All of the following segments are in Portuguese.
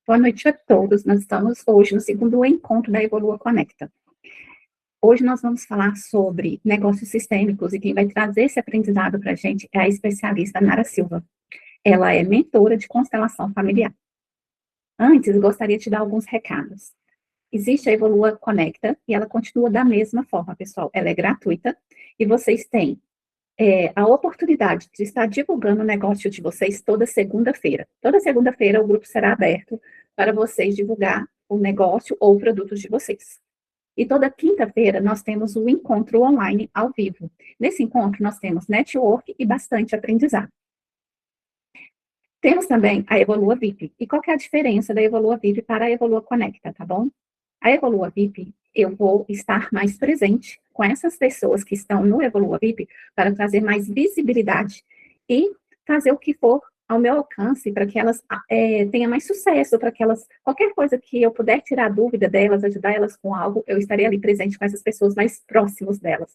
Boa noite a todos. Nós estamos hoje no segundo encontro da Evolua Conecta. Hoje nós vamos falar sobre negócios sistêmicos e quem vai trazer esse aprendizado para a gente é a especialista Nara Silva. Ela é mentora de constelação familiar. Antes, eu gostaria de te dar alguns recados. Existe a Evolua Conecta e ela continua da mesma forma, pessoal. Ela é gratuita e vocês têm a oportunidade de estar divulgando o negócio de vocês toda segunda-feira. Toda segunda-feira o grupo será aberto para vocês divulgar o negócio ou o produto de vocês. E toda quinta-feira nós temos o encontro online ao vivo. Nesse encontro nós temos network e bastante aprendizado. Temos também a Evolua VIP. E qual que é a diferença da Evolua VIP para a Evolua Conecta, tá bom? A Evolua VIP, eu vou estar mais presente com essas pessoas que estão no Evolua VIP para trazer mais visibilidade e fazer o que for ao meu alcance para que elas tenham mais sucesso, para que elas, qualquer coisa que eu puder tirar dúvida delas, ajudar elas com algo, eu estarei ali presente com essas pessoas mais próximas delas.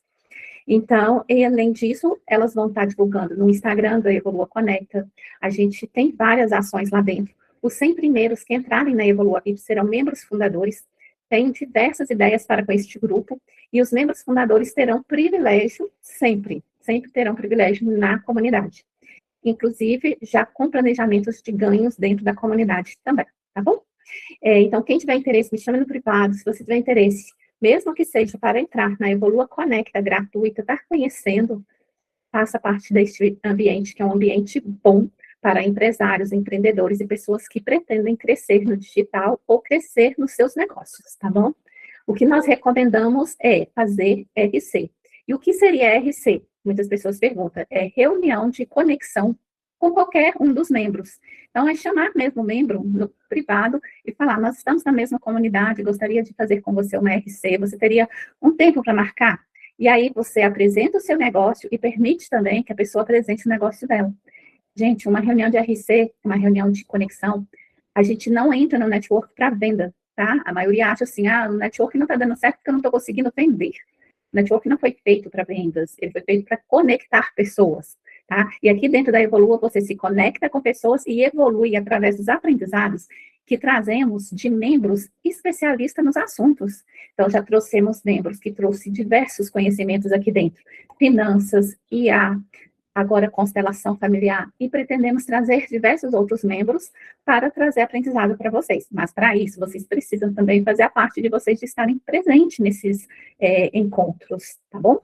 Então, e além disso, elas vão estar divulgando no Instagram da Evolua Conecta. A gente tem várias ações lá dentro. Os 100 primeiros que entrarem na Evolua VIP serão membros fundadores. Tem diversas ideias para com este grupo, e os membros fundadores terão privilégio, sempre terão privilégio na comunidade. Inclusive, já com planejamentos de ganhos dentro da comunidade também, tá bom? Então, quem tiver interesse, me chame no privado. Se você tiver interesse, mesmo que seja para entrar na Evolua Conecta gratuita, estar conhecendo, faça parte deste ambiente, que é um ambiente bom para empresários, empreendedores e pessoas que pretendem crescer no digital ou crescer nos seus negócios, tá bom? O que nós recomendamos é fazer RC. E o que seria RC? Muitas pessoas perguntam. É reunião de conexão com qualquer um dos membros. Então, é chamar mesmo o membro no privado e falar, nós estamos na mesma comunidade, gostaria de fazer com você uma RC, você teria um tempo para marcar? E aí, você apresenta o seu negócio e permite também que a pessoa apresente o negócio dela. Gente, uma reunião de RC, uma reunião de conexão, a gente não entra no network para venda, tá? A maioria acha assim, o network não está dando certo porque eu não estou conseguindo vender. O network não foi feito para vendas, ele foi feito para conectar pessoas, tá? E aqui dentro da Evolua, você se conecta com pessoas e evolui através dos aprendizados que trazemos de membros especialistas nos assuntos. Então, já trouxemos membros que trouxeram diversos conhecimentos aqui dentro. Finanças, IA, agora constelação familiar, e pretendemos trazer diversos outros membros para trazer aprendizado para vocês. Mas, para isso, vocês precisam também fazer a parte de vocês de estarem presentes nesses encontros, tá bom?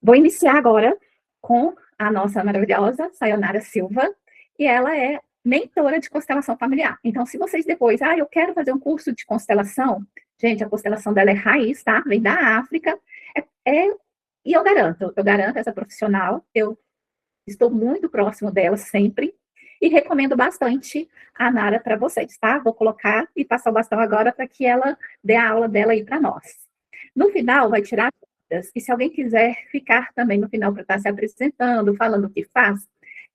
Vou iniciar agora com a nossa maravilhosa Sayonara Silva, e ela é mentora de constelação familiar. Então, se vocês depois, eu quero fazer um curso de constelação, gente, a constelação dela é raiz, tá? Vem da África, e eu garanto essa profissional, eu estou muito próximo dela sempre, e recomendo bastante a Nara para vocês, tá? Vou colocar e passar o bastão agora para que ela dê a aula dela aí para nós. No final, vai tirar dúvidas, e se alguém quiser ficar também no final para estar se apresentando, falando o que faz,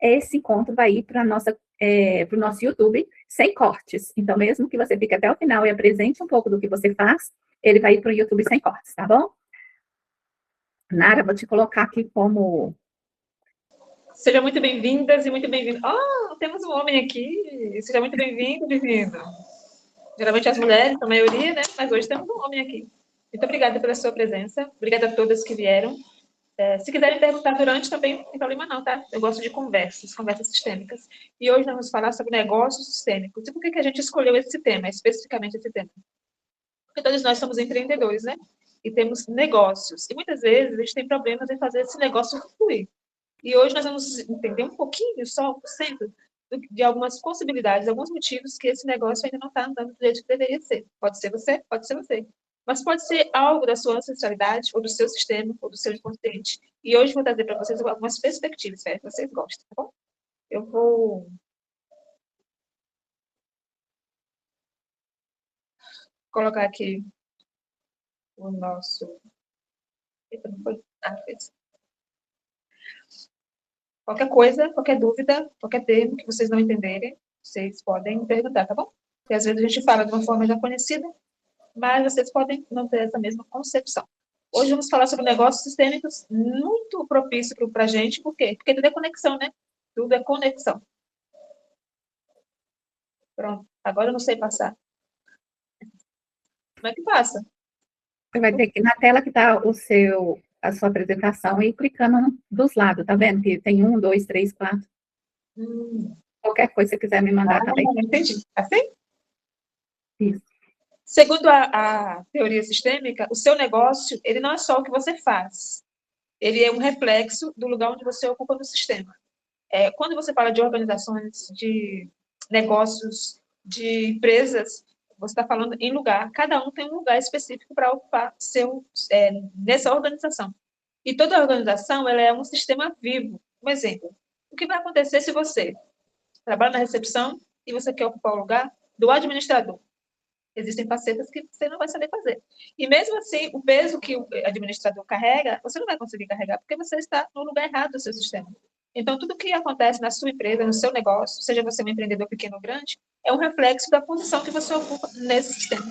esse encontro vai ir para o nosso YouTube sem cortes. Então, mesmo que você fique até o final e apresente um pouco do que você faz, ele vai ir para o YouTube sem cortes, tá bom? Nara, vou te colocar aqui como... Sejam muito bem-vindas e muito bem-vindos. Temos um homem aqui. Seja muito bem-vindo, bem-vindo. Geralmente as mulheres, a maioria, né? Mas hoje temos um homem aqui. Muito obrigada pela sua presença. Obrigada a todas que vieram. Se quiserem perguntar durante também, não tem problema não, tá? Eu gosto de conversas sistêmicas. E hoje nós vamos falar sobre negócios sistêmicos. E por que a gente escolheu esse tema, especificamente esse tema? Porque todos nós somos empreendedores, né? E temos negócios. E muitas vezes a gente tem problemas em fazer esse negócio fluir. E hoje nós vamos entender um pouquinho, só por cento, de algumas possibilidades, alguns motivos que esse negócio ainda não está andando do jeito que deveria ser. Pode ser você, pode ser você. Mas pode ser algo da sua ancestralidade, ou do seu sistema, ou do seu inconsciente. E hoje vou trazer para vocês algumas perspectivas, espero que vocês gostem, tá bom? Eu vou colocar aqui o nosso... Eita, não foi? Fez. Qualquer coisa, qualquer dúvida, qualquer termo que vocês não entenderem, vocês podem perguntar, tá bom? Porque às vezes a gente fala de uma forma já conhecida, mas vocês podem não ter essa mesma concepção. Hoje vamos falar sobre negócios sistêmicos, muito propício para a gente, por quê? Porque tudo é conexão, né? Tudo é conexão. Pronto. Agora eu não sei passar. Como é que passa? Você vai ter que, na tela que está a sua apresentação, ir clicando dos lados, tá vendo? Que tem 1, 2, 3, 4. Hum. Qualquer coisa que você quiser me mandar também. Entendi. Assim? Isso. Segundo a teoria sistêmica, o seu negócio, ele não é só o que você faz. Ele é um reflexo do lugar onde você ocupa no sistema. Quando você fala de organizações, de negócios, de empresas, você está falando em lugar. Cada um tem um lugar específico para ocupar nessa organização. E toda organização ela é um sistema vivo. Um exemplo. O que vai acontecer se você trabalha na recepção e você quer ocupar o lugar do administrador? Existem facetas que você não vai saber fazer. E mesmo assim, o peso que o administrador carrega, você não vai conseguir carregar, porque você está no lugar errado do seu sistema. Então, tudo que acontece na sua empresa, no seu negócio, seja você um empreendedor pequeno ou grande, é um reflexo da posição que você ocupa nesse sistema.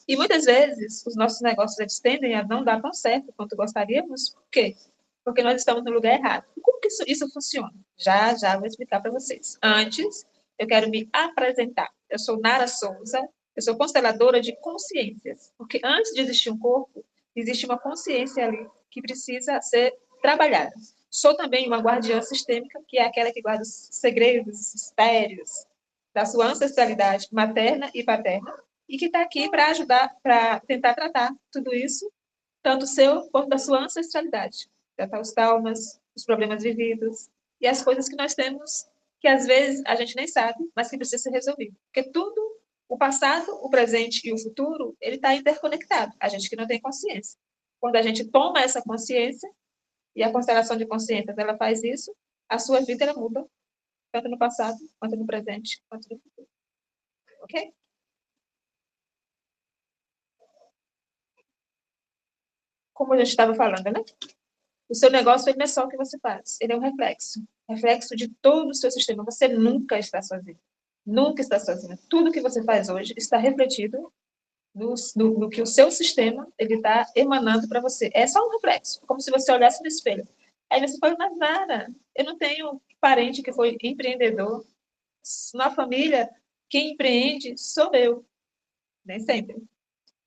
E muitas vezes, os nossos negócios eles tendem a não dar tão certo quanto gostaríamos. Por quê? Porque nós estamos no lugar errado. E como que isso funciona? Já vou explicar para vocês. Antes, eu quero me apresentar. Eu sou Nara Souza, eu sou consteladora de consciências, porque antes de existir um corpo, existe uma consciência ali que precisa ser trabalhada. Sou também uma guardiã sistêmica, que é aquela que guarda os segredos, os mistérios da sua ancestralidade materna e paterna, e que está aqui para ajudar, para tentar tratar tudo isso, tanto o seu quanto da sua ancestralidade. Tratar os traumas, os problemas vividos e as coisas que nós temos que às vezes a gente nem sabe, mas que precisa ser resolvido. Porque tudo o passado, o presente e o futuro, ele está interconectado. A gente que não tem consciência. Quando a gente toma essa consciência, e a constelação de consciências, ela faz isso, a sua vida ela muda, tanto no passado, quanto no presente, quanto no futuro. Ok? Como a gente estava falando, né? O seu negócio ele não é só o que você faz, ele é um reflexo. Reflexo de todo o seu sistema. Você nunca está sozinho. Nunca está sozinho. Tudo que você faz hoje está refletido no que o seu sistema ele está emanando para você. É só um reflexo, como se você olhasse no espelho. Aí você fala, mas Nara, eu não tenho parente que foi empreendedor. Na família, quem empreende sou eu. Nem sempre.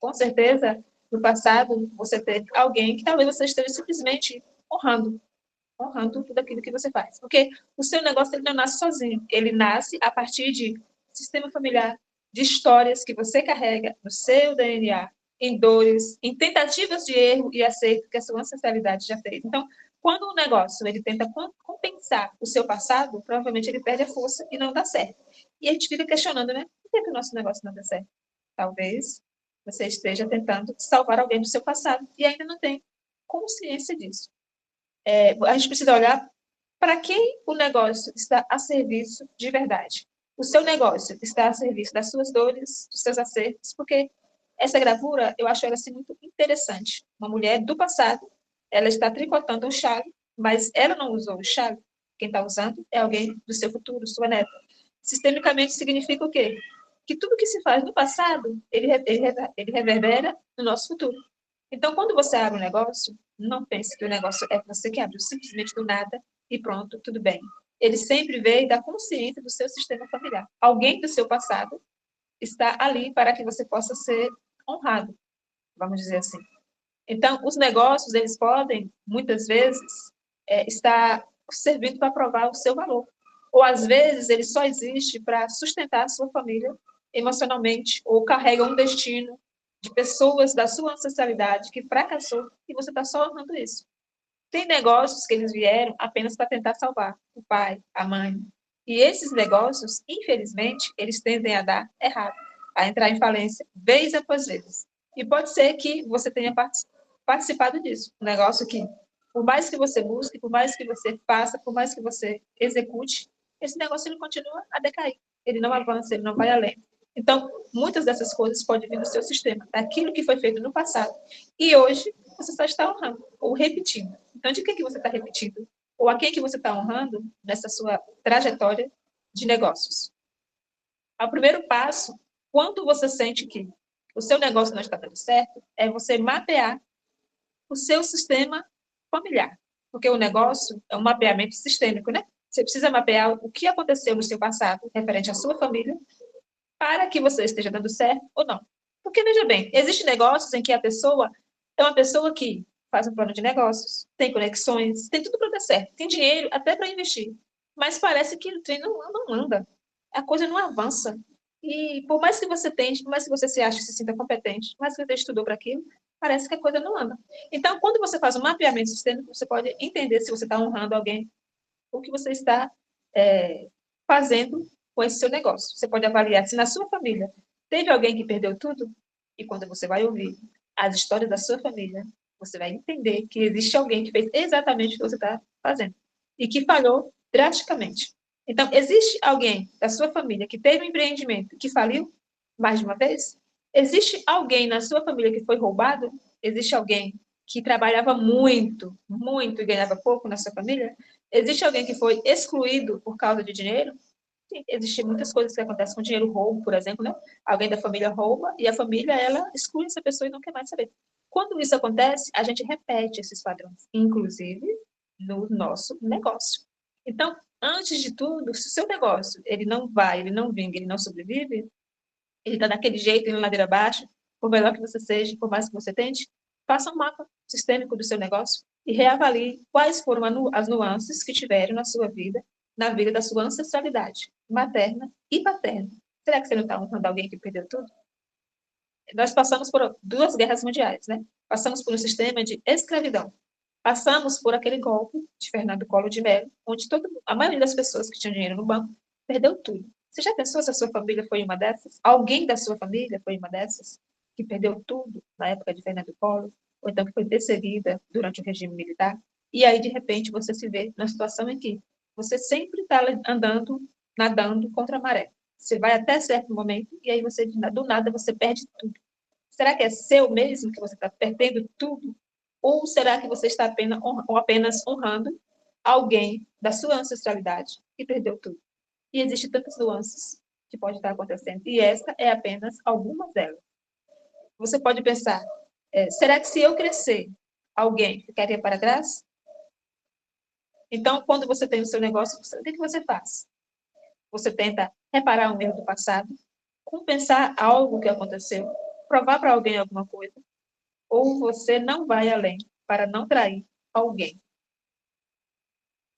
Com certeza, no passado, você teve alguém que talvez você esteja simplesmente honrando tudo aquilo que você faz. Porque o seu negócio ele não nasce sozinho. Ele nasce a partir de sistema familiar, de histórias que você carrega no seu DNA, em dores, em tentativas de erro e acerto que a sua ancestralidade já fez. Então, quando o negócio ele tenta compensar o seu passado, provavelmente ele perde a força e não dá certo. E a gente fica questionando, né? Por que o nosso negócio não dá certo? Talvez você esteja tentando salvar alguém do seu passado e ainda não tem consciência disso. A gente precisa olhar para quem o negócio está a serviço de verdade. O seu negócio está a serviço das suas dores, dos seus acertos, porque essa gravura, eu acho ela assim, muito interessante. Uma mulher do passado, ela está tricotando um chale, mas ela não usou o chale. Quem está usando é alguém do seu futuro, sua neta. Sistemicamente significa o quê? Que tudo que se faz no passado, ele reverbera no nosso futuro. Então, quando você abre um negócio, não pense que o negócio é você que abriu simplesmente do nada e pronto, tudo bem. Ele sempre veio da consciência do seu sistema familiar. Alguém do seu passado está ali para que você possa ser honrado, vamos dizer assim. Então, os negócios, eles podem, muitas vezes, estar servindo para provar o seu valor. Ou, às vezes, ele só existe para sustentar a sua família emocionalmente, ou carrega um destino de pessoas da sua ancestralidade que fracassou e você está só honrando isso. Tem negócios que eles vieram apenas para tentar salvar o pai, a mãe. E esses negócios, infelizmente, eles tendem a dar errado, a entrar em falência vez após vez. E pode ser que você tenha participado disso. Um negócio que, por mais que você busque, por mais que você faça, por mais que você execute, esse negócio ele continua a decair. Ele não avança, ele não vai além. Então, muitas dessas coisas podem vir do seu sistema, daquilo que foi feito no passado. E hoje, você só está honrando, ou repetindo. Então, de que você está repetindo? Ou a quem que você está honrando nessa sua trajetória de negócios? O primeiro passo, quando você sente que o seu negócio não está dando certo, é você mapear o seu sistema familiar. Porque o negócio é um mapeamento sistêmico, né? Você precisa mapear o que aconteceu no seu passado, referente à sua família, para que você esteja dando certo ou não. Porque, veja bem, existem negócios em que a pessoa é uma pessoa que faz um plano de negócios, tem conexões, tem tudo para dar certo, tem dinheiro até para investir. Mas parece que o trem não anda. A coisa não avança. E por mais que você tente, por mais que você se ache, se sinta competente, por mais que você estudou para aquilo, parece que a coisa não anda. Então, quando você faz um mapeamento sistêmico, você pode entender se você está honrando alguém, o que você está fazendo com esse seu negócio. Você pode avaliar se na sua família teve alguém que perdeu tudo, e quando você vai ouvir as histórias da sua família, você vai entender que existe alguém que fez exatamente o que você está fazendo e que falhou drasticamente. Então, existe alguém da sua família que teve um empreendimento que faliu mais de uma vez? Existe alguém na sua família que foi roubado? Existe alguém que trabalhava muito, muito e ganhava pouco na sua família? Existe alguém que foi excluído por causa de dinheiro? Sim, existem muitas coisas que acontecem com dinheiro, roubo, por exemplo, né? Alguém da família rouba e a família, ela exclui essa pessoa e não quer mais saber. Quando isso acontece, a gente repete esses padrões, inclusive no nosso negócio. Então, antes de tudo, se o seu negócio ele não vai, ele não vinga, ele não sobrevive, ele está daquele jeito, indo ladeira abaixo, por melhor que você seja, por mais que você tente, faça um mapa sistêmico do seu negócio e reavalie quais foram as nuances que tiveram na sua vida, na vida da sua ancestralidade, materna e paterna. Será que você não está honrando alguém que perdeu tudo? Nós passamos por 2 guerras mundiais, né? Passamos por um sistema de escravidão. Passamos por aquele golpe de Fernando Collor de Mello, onde a maioria das pessoas que tinham dinheiro no banco perdeu tudo. Você já pensou se a sua família foi uma dessas? Alguém da sua família foi uma dessas? Que perdeu tudo na época de Fernando Collor? Ou então que foi perseguida durante o regime militar? E aí, de repente, você se vê na situação em que você sempre está andando, nadando contra a maré. Você vai até certo momento e aí você, do nada, você perde tudo. Será que é seu mesmo que você está perdendo tudo? Ou será que você está apenas honrando alguém da sua ancestralidade que perdeu tudo? E existem tantas nuances que podem estar acontecendo. E esta é apenas algumas delas. Você pode pensar, será que se eu crescer, alguém ficaria para trás? Então, quando você tem o seu negócio, o que você faz? Você tenta reparar um erro do passado, compensar algo que aconteceu, provar para alguém alguma coisa, ou você não vai além para não trair alguém.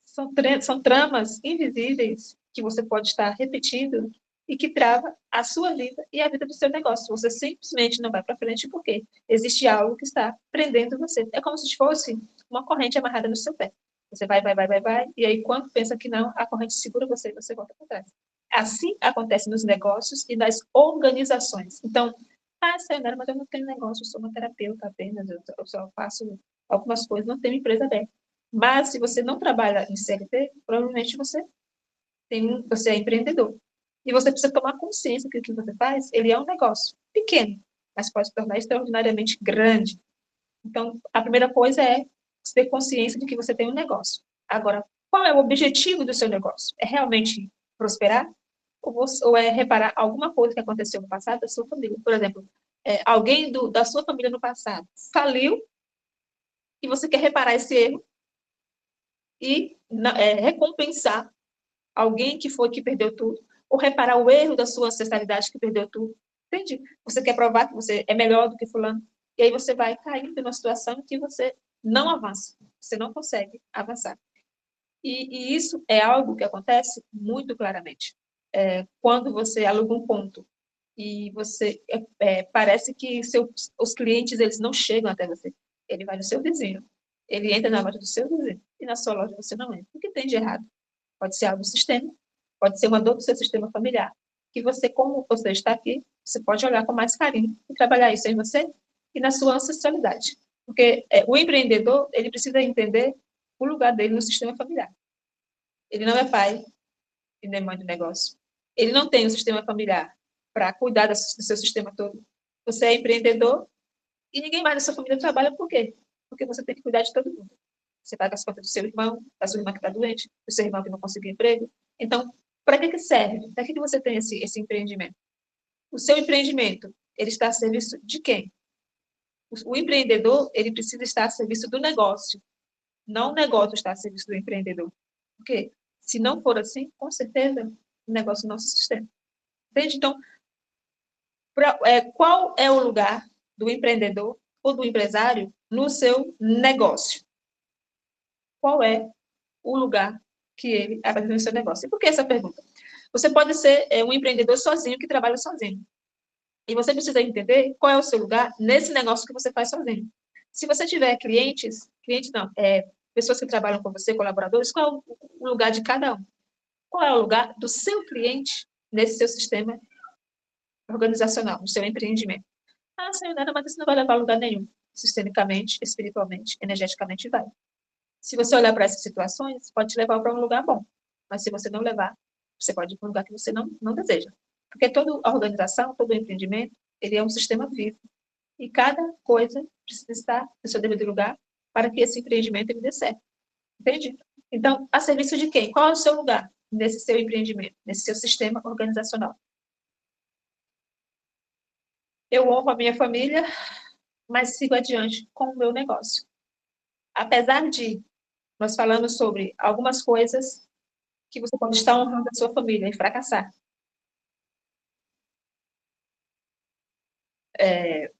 São tramas invisíveis que você pode estar repetindo e que trava a sua vida e a vida do seu negócio. Você simplesmente não vai para frente porque existe algo que está prendendo você. É como se fosse uma corrente amarrada no seu pé. Você vai, e aí quando pensa que não, a corrente segura você e você volta para trás. Assim acontece nos negócios e nas organizações. Então, Sayonara, mas eu não tenho negócio, eu sou uma terapeuta apenas, eu só faço algumas coisas, não tenho empresa aberta. Mas, se você não trabalha em CLT, provavelmente você é empreendedor. E você precisa tomar consciência que o que você faz, ele é um negócio pequeno, mas pode se tornar extraordinariamente grande. Então, a primeira coisa é ter consciência de que você tem um negócio. Agora, qual é o objetivo do seu negócio? É realmente prosperar? Ou é reparar alguma coisa que aconteceu no passado da sua família? Por exemplo, alguém da sua família no passado faliu e você quer reparar esse erro e recompensar alguém que perdeu tudo, ou reparar o erro da sua ancestralidade que perdeu tudo. Entende? Você quer provar que você é melhor do que fulano, e aí você vai caindo numa situação em que você não avança, você não consegue avançar. E isso é algo que acontece muito claramente. Quando você aluga um ponto e você parece que os clientes eles não chegam até você. Ele vai no seu vizinho, ele entra na loja do seu vizinho e na sua loja você não entra. O que tem de errado? Pode ser algo sistêmico, pode ser uma dor do seu sistema familiar, que você, como você está aqui, você pode olhar com mais carinho e trabalhar isso em você e na sua ancestralidade. Porque o empreendedor, ele precisa entender o lugar dele no sistema familiar. Ele não é pai e nem mãe do negócio. Ele não tem um sistema familiar para cuidar do seu sistema todo. Você é empreendedor e ninguém mais da sua família trabalha por quê? Porque você tem que cuidar de todo mundo. Você paga as contas do seu irmão, da sua irmã que está doente, do seu irmão que não conseguiu emprego. Então, para que serve? Para que você tem esse empreendimento? O seu empreendimento, ele está a serviço de quem? O empreendedor, ele precisa estar a serviço do negócio, não o negócio está a serviço do empreendedor. Porque se não for assim, com certeza, o negócio não se sustenta. Entende? Então, Qual é o lugar do empreendedor ou do empresário no seu negócio? Qual é o lugar que ele apresenta no seu negócio? E por que essa pergunta? Você pode ser um empreendedor sozinho que trabalha sozinho. E você precisa entender qual é o seu lugar nesse negócio que você faz sozinho. Se você tiver clientes não, pessoas que trabalham com você, colaboradores, qual é o lugar de cada um? Qual é o lugar do seu cliente nesse seu sistema organizacional, no seu empreendimento? Ah, Sayonara, mas isso não vai levar a lugar nenhum. Sistemicamente, espiritualmente, energeticamente, vai. Se você olhar para essas situações, pode te levar para um lugar bom. Mas se você não levar, você pode ir para um lugar que você não deseja. Porque toda a organização, todo o empreendimento, ele é um sistema vivo. E cada coisa precisa estar no seu devido lugar para que esse empreendimento ele dê certo. Entende? Então, a serviço de quem? Qual é o seu lugar nesse seu empreendimento, nesse seu sistema organizacional? Eu honro a minha família, mas sigo adiante com o meu negócio. Apesar de nós falamos sobre algumas coisas que você pode estar honrando a sua família e fracassar.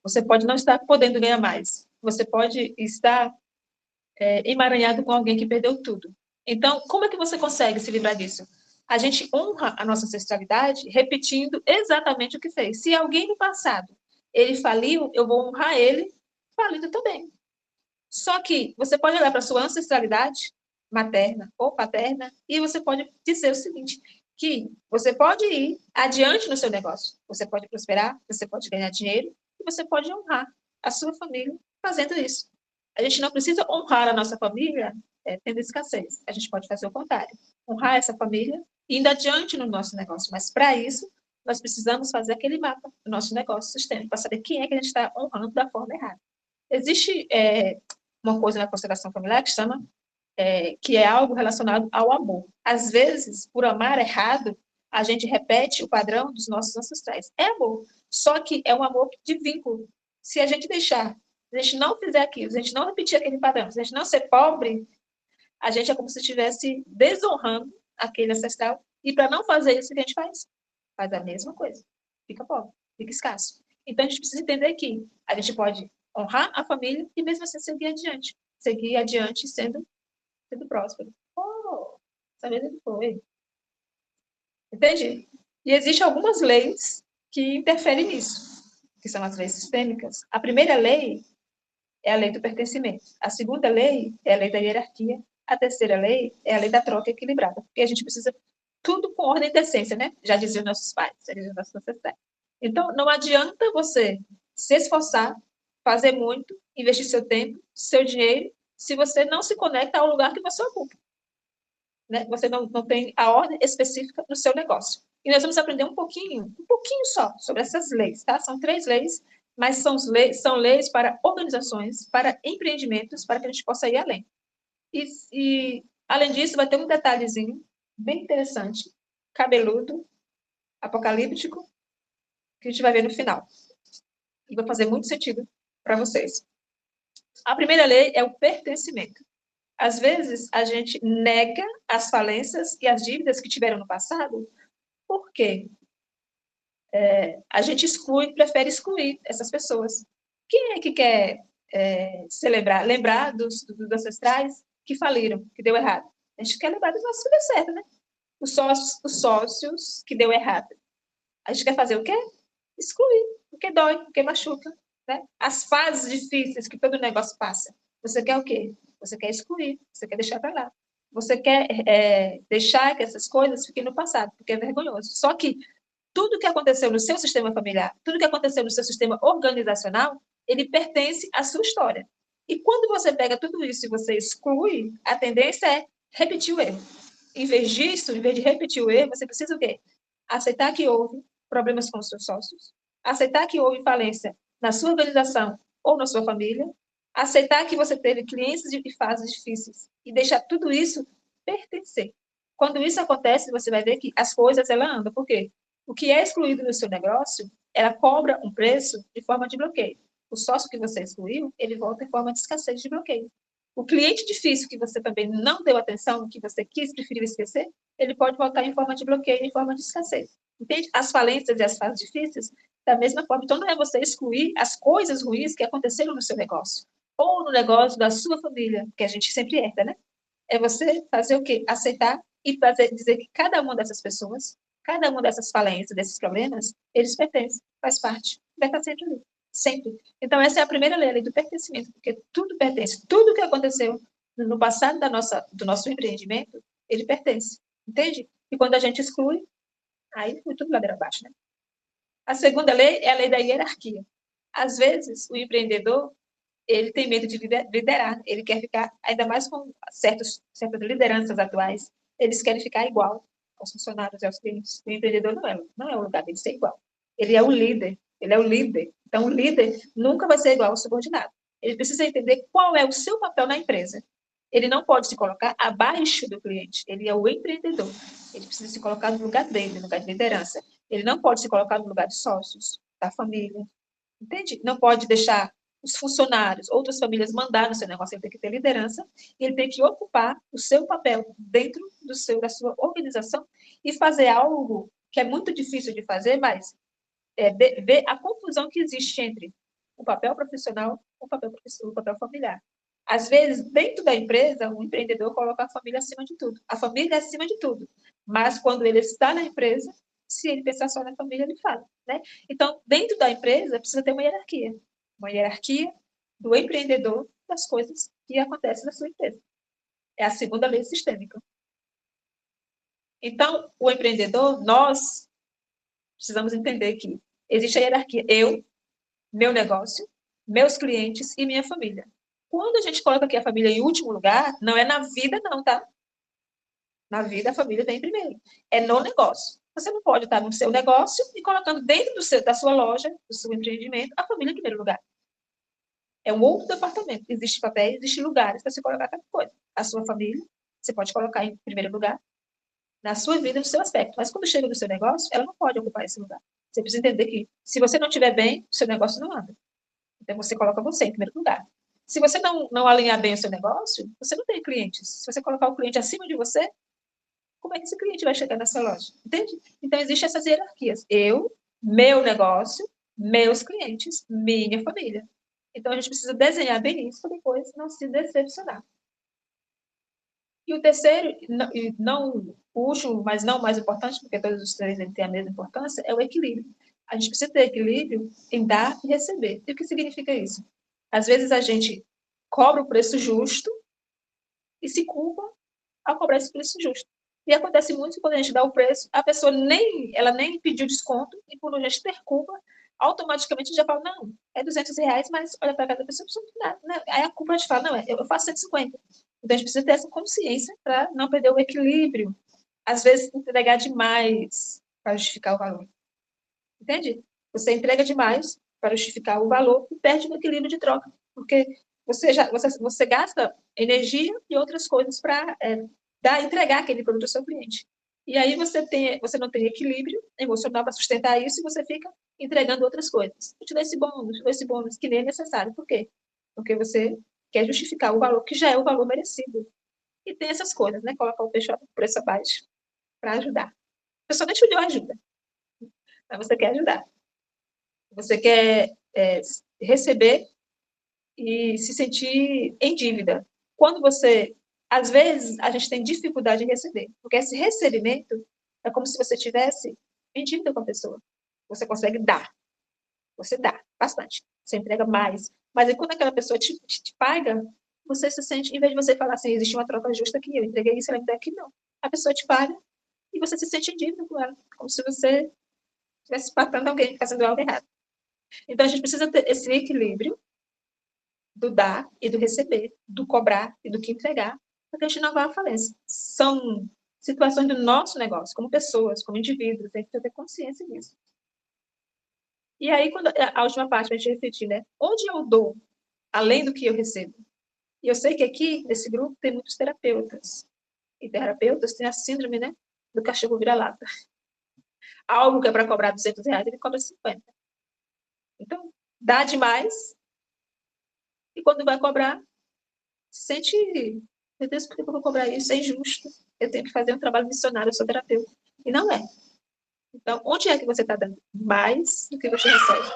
Você pode não estar podendo ganhar mais. Você pode estar emaranhado com alguém que perdeu tudo. Então, como é que você consegue se livrar disso? A gente honra a nossa ancestralidade repetindo exatamente o que fez. Se alguém no passado ele faliu, eu vou honrar ele falido também. Só que você pode olhar para a sua ancestralidade materna ou paterna e você pode dizer o seguinte, que você pode ir adiante no seu negócio, você pode prosperar, você pode ganhar dinheiro e você pode honrar a sua família fazendo isso. A gente não precisa honrar a nossa família tendo escassez. A gente pode fazer o contrário. Honrar essa família indo adiante no nosso negócio. Mas, para isso, nós precisamos fazer aquele mapa do nosso negócio sistêmico para saber quem é que a gente está honrando da forma errada. Existe uma coisa na constelação familiar que chama que é algo relacionado ao amor. Às vezes, por amar errado, a gente repete o padrão dos nossos ancestrais. É amor, só que é um amor de vínculo. Se a gente deixar, se a gente não fizer aquilo, se a gente não repetir aquele padrão, se a gente não ser pobre, a gente é como se estivesse desonrando aquele ancestral. E para não fazer isso, o que a gente faz? Faz a mesma coisa. Fica pobre, fica escasso. Então, a gente precisa entender que a gente pode honrar a família e mesmo assim seguir adiante. Seguir adiante sendo próspero. Oh, essa vez ele foi. Entende? E existem algumas leis que interferem nisso, que são as leis sistêmicas. A primeira lei é a lei do pertencimento. A segunda lei é a lei da hierarquia. A terceira lei é a lei da troca equilibrada. Porque a gente precisa tudo com ordem e decência, né? Já diziam nossos pais, já diziam nossos ancestrais. Então, não adianta você se esforçar, fazer muito, investir seu tempo, seu dinheiro, se você não se conecta ao lugar que você ocupa. Né? Você não tem a ordem específica no seu negócio. E nós vamos aprender um pouquinho só sobre essas leis, tá? São 3 leis, mas são leis para organizações, para empreendimentos, para que a gente possa ir além. E além disso, vai ter um detalhezinho bem interessante, cabeludo, apocalíptico, que a gente vai ver no final. E vai fazer muito sentido para vocês. A primeira lei é o pertencimento. Às vezes, a gente nega as falências e as dívidas que tiveram no passado, porque a gente prefere excluir essas pessoas. Quem é que quer lembrar dos ancestrais que faliram, que deu errado? A gente quer lembrar dos nossos que deu certo, né? Os sócios que deu errado. A gente quer fazer o quê? Excluir, porque dói, porque machuca. Né? As fases difíceis que todo negócio passa. Você quer o quê? Você quer excluir, você quer deixar para lá. Você quer deixar que essas coisas fiquem no passado, porque é vergonhoso. Só que tudo que aconteceu no seu sistema familiar, tudo que aconteceu no seu sistema organizacional, ele pertence à sua história. E quando você pega tudo isso e você exclui, a tendência é repetir o erro. Em vez disso, em vez de repetir o erro, você precisa o quê? Aceitar que houve problemas com os seus sócios, aceitar que houve falência na sua organização ou na sua família, aceitar que você teve clientes e fases difíceis e deixar tudo isso pertencer. Quando isso acontece, você vai ver que as coisas ela andam. Por quê? O que é excluído no seu negócio, ela cobra um preço de forma de bloqueio. O sócio que você excluiu, ele volta em forma de escassez de bloqueio. O cliente difícil que você também não deu atenção, que você preferiu esquecer, ele pode voltar em forma de bloqueio, em forma de escassez. Entende? As falências e as fases difíceis Da mesma forma, então não é você excluir as coisas ruins que aconteceram no seu negócio, ou no negócio da sua família, que a gente sempre herda, né? É você fazer o quê? Aceitar e dizer que cada uma dessas pessoas, cada uma dessas falências, desses problemas, eles pertencem, faz parte, vai estar sempre ali, sempre. Então essa é a primeira lei, a lei do pertencimento, porque tudo pertence, tudo que aconteceu no passado do nosso empreendimento, ele pertence, entende? E quando a gente exclui, aí foi tudo ladeira abaixo, né? A segunda lei é a lei da hierarquia. Às vezes, o empreendedor, ele tem medo de liderar, ele quer ficar, ainda mais com certas lideranças atuais, eles querem ficar igual aos funcionários e aos clientes. O empreendedor não é o lugar dele ser igual. Ele é o líder, ele é o líder. Então, o líder nunca vai ser igual ao subordinado. Ele precisa entender qual é o seu papel na empresa. Ele não pode se colocar abaixo do cliente. Ele é o empreendedor. Ele precisa se colocar no lugar dele, no lugar de liderança. Ele não pode se colocar no lugar de sócios, da família. Entende? Não pode deixar os funcionários, outras famílias mandar no seu negócio. Ele tem que ter liderança e ele tem que ocupar o seu papel dentro da sua organização e fazer algo que é muito difícil de fazer, mas ver a confusão que existe entre o papel profissional e o papel familiar. Às vezes, dentro da empresa, o empreendedor coloca a família acima de tudo. A família é acima de tudo. Mas quando ele está na empresa, se ele pensar só na família, ele fala, né? Então, dentro da empresa, precisa ter uma hierarquia. Uma hierarquia do empreendedor das coisas que acontecem na sua empresa. É a segunda lei sistêmica. Então, o empreendedor, nós precisamos entender que existe a hierarquia. Eu, meu negócio, meus clientes e minha família. Quando a gente coloca aqui a família em último lugar, não é na vida não, tá? Na vida, a família vem primeiro. É no negócio. Você não pode estar no seu negócio e colocando dentro da sua loja, do seu empreendimento, a família em primeiro lugar. É um outro departamento. Existem papéis, existem lugares para você colocar cada coisa. A sua família, você pode colocar em primeiro lugar, na sua vida, no seu aspecto. Mas quando chega no seu negócio, ela não pode ocupar esse lugar. Você precisa entender que, se você não estiver bem, o seu negócio não anda. Então, você coloca você em primeiro lugar. Se você não alinhar bem o seu negócio, você não tem clientes. Se você colocar o cliente acima de você, como é que esse cliente vai chegar na sua loja? Entende? Então, existem essas hierarquias. Eu, meu negócio, meus clientes, minha família. Então, a gente precisa desenhar bem isso para depois não se decepcionar. E o terceiro, não o último, mas não o mais importante, porque todos os três têm a mesma importância, é o equilíbrio. A gente precisa ter equilíbrio em dar e receber. E o que significa isso? Às vezes a gente cobra o preço justo e se culpa ao cobrar esse preço justo. E acontece muito que quando a gente dá o preço, a pessoa ela nem pediu desconto, e por a gente ter culpa, automaticamente a gente já fala, não, é R$ 200, mas olha para cada pessoa, né? Aí a culpa a gente fala, não, eu faço 150. Então a gente precisa ter essa consciência para não perder o equilíbrio. Às vezes, entregar demais para justificar o valor. Entende? Você entrega demais para justificar o valor e perde o equilíbrio de troca. Porque você gasta energia e outras coisas para entregar aquele produto ao seu cliente. E aí você não tem equilíbrio emocional para sustentar isso e você fica entregando outras coisas. Eu te dou esse bônus, que nem é necessário. Por quê? Porque você quer justificar o valor que já é o valor merecido. E tem essas coisas, né? Colocar o preço abaixo para ajudar. A pessoa nem te pediu ajuda, mas você quer ajudar. Você quer receber e se sentir em dívida. Quando às vezes, a gente tem dificuldade em receber, porque esse recebimento é como se você tivesse em dívida com a pessoa. Você consegue dar, você dá bastante, você entrega mais. Mas aí, quando aquela pessoa te paga, você se sente, em vez de você falar assim, existe uma troca justa aqui, eu entreguei isso, ela me deu aqui, não. A pessoa te paga e você se sente em dívida com ela, como se você estivesse pagando alguém, fazendo algo errado. Então, a gente precisa ter esse equilíbrio do dar e do receber, do cobrar e do que entregar, para que a gente não vá à falência. São situações do nosso negócio, como pessoas, como indivíduos, tem que ter consciência disso. E aí, quando a última parte, para a gente refletir, né? Onde eu dou, além do que eu recebo? E eu sei que aqui, nesse grupo, tem muitos terapeutas. E terapeutas têm a síndrome, né? Do cachorro vira-lata. Algo que é para cobrar R$ 200, ele cobra 50. Então, dá demais. E quando vai cobrar, se sente, meu Deus, por que eu vou cobrar isso? É injusto. Eu tenho que fazer um trabalho missionário, eu sou terapeuta. E não é. Então, onde é que você está dando mais do que você recebe?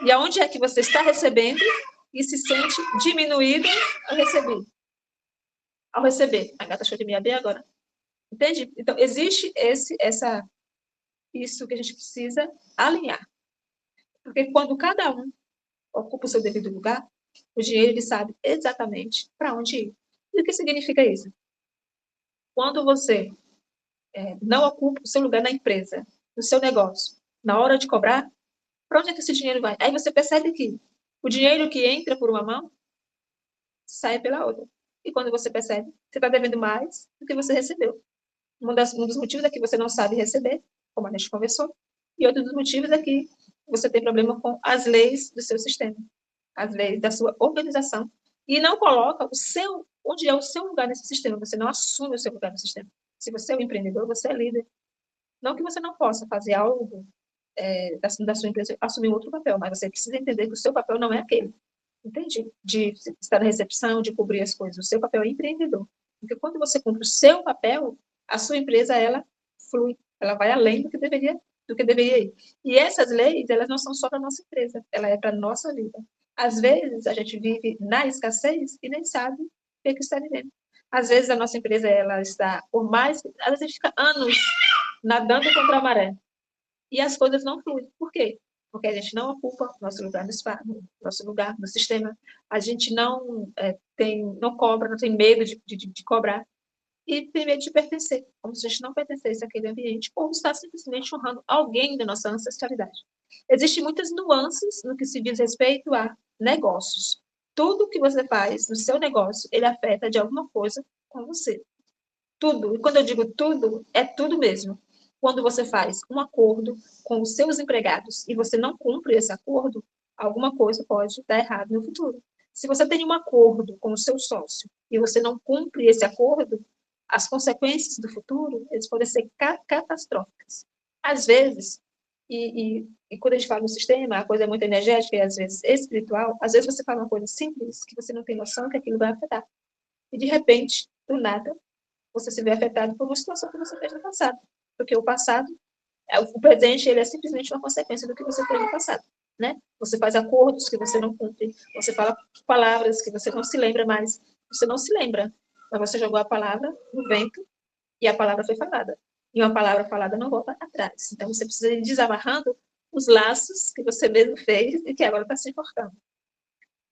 E aonde é que você está recebendo e se sente diminuído ao receber? Ao receber. A gata achou de me abrir agora. Entende? Então, existe isso que a gente precisa alinhar. Porque quando cada um ocupa o seu devido lugar, o dinheiro ele sabe exatamente para onde ir. E o que significa isso? Quando você não ocupa o seu lugar na empresa, no seu negócio, na hora de cobrar, para onde é que esse dinheiro vai? Aí você percebe que o dinheiro que entra por uma mão sai pela outra. E quando você percebe, você está devendo mais do que você recebeu. Um dos motivos é que você não sabe receber, como a gente conversou, e outro dos motivos é que você tem problema com as leis do seu sistema, as leis da sua organização, e não coloca onde é o seu lugar nesse sistema, você não assume o seu lugar no sistema. Se você é um empreendedor, você é líder. Não que você não possa fazer algo da sua empresa, assumir outro papel, mas você precisa entender que o seu papel não é aquele. Entende? De estar na recepção, de cobrir as coisas. O seu papel é empreendedor. Porque quando você cumpre o seu papel, a sua empresa, ela flui. Ela vai além do que deveria ir. E essas leis, elas não são só para a nossa empresa. Ela é para a nossa vida. Às vezes, a gente vive na escassez e nem sabe o que está vivendo. Às vezes, a nossa empresa, ela está por mais... Às vezes, a gente fica anos nadando contra a maré. E as coisas não fluem. Por quê? Porque a gente não ocupa nosso lugar no espaço, nosso lugar no sistema. A gente não cobra, não tem medo de cobrar. E tem medo de pertencer, como se a gente não pertencesse àquele ambiente, ou está simplesmente honrando alguém da nossa ancestralidade. Existem muitas nuances no que se diz respeito a negócios. Tudo que você faz no seu negócio, ele afeta de alguma coisa com você. Tudo. E quando eu digo tudo, é tudo mesmo. Quando você faz um acordo com os seus empregados e você não cumpre esse acordo, alguma coisa pode dar errado no futuro. Se você tem um acordo com o seu sócio e você não cumpre esse acordo, as consequências do futuro, eles podem ser catastróficas. Às vezes, e quando a gente fala no sistema, a coisa é muito energética e às vezes espiritual, às vezes você fala uma coisa simples que você não tem noção que aquilo vai afetar. E de repente, do nada, você se vê afetado por uma situação que você fez no passado. Porque o presente, ele é simplesmente uma consequência do que você fez no passado, né? Você faz acordos que você não cumpre, você fala palavras que você não se lembra mais, você não se lembra, mas você jogou a palavra no vento e a palavra foi falada. E uma palavra falada não volta atrás. Então, você precisa ir desamarrando os laços que você mesmo fez e que agora está se enforcando.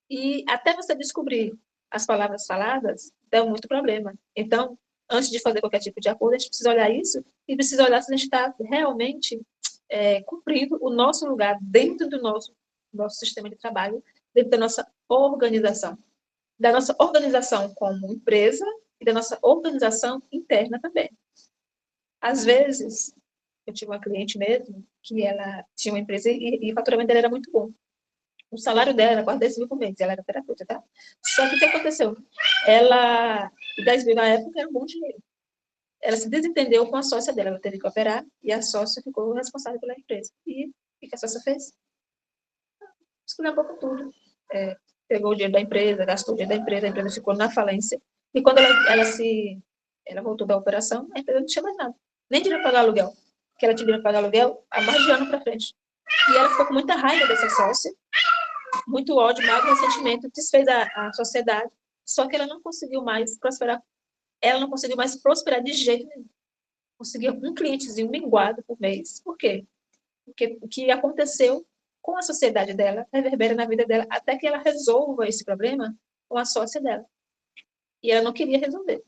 E até você descobrir as palavras faladas, dá muito problema. Então, antes de fazer qualquer tipo de acordo, a gente precisa olhar isso e precisa olhar se a gente está realmente cumprindo o nosso lugar dentro do nosso sistema de trabalho, dentro da nossa organização. Da nossa organização como empresa e da nossa organização interna também. Às vezes, eu tive uma cliente mesmo, que ela tinha uma empresa e o faturamento dela era muito bom. O salário dela era quase 10 mil por mês, ela era terapeuta, tá? Só que o que aconteceu? 10 mil na época era um bom dinheiro. Ela se desentendeu com a sócia dela, ela teve que operar, e a sócia ficou responsável pela empresa. E o que a sócia fez? Esculhambou com tudo. Pegou o dinheiro da empresa, gastou o dinheiro da empresa, a empresa ficou na falência. E quando ela voltou da operação, a empresa não tinha mais nada. Nem dinheiro para pagar aluguel. Que ela tinha dinheiro para pagar aluguel há mais de ano para frente. E ela ficou com muita raiva dessa sócia, muito ódio, mais ressentimento, desfez a sociedade, só que ela não conseguiu mais prosperar. Ela não conseguiu mais prosperar de jeito nenhum. Conseguiu um clientezinho minguado por mês. Por quê? Porque o que aconteceu com a sociedade dela reverbera na vida dela até que ela resolva esse problema com a sócia dela. E ela não queria resolver.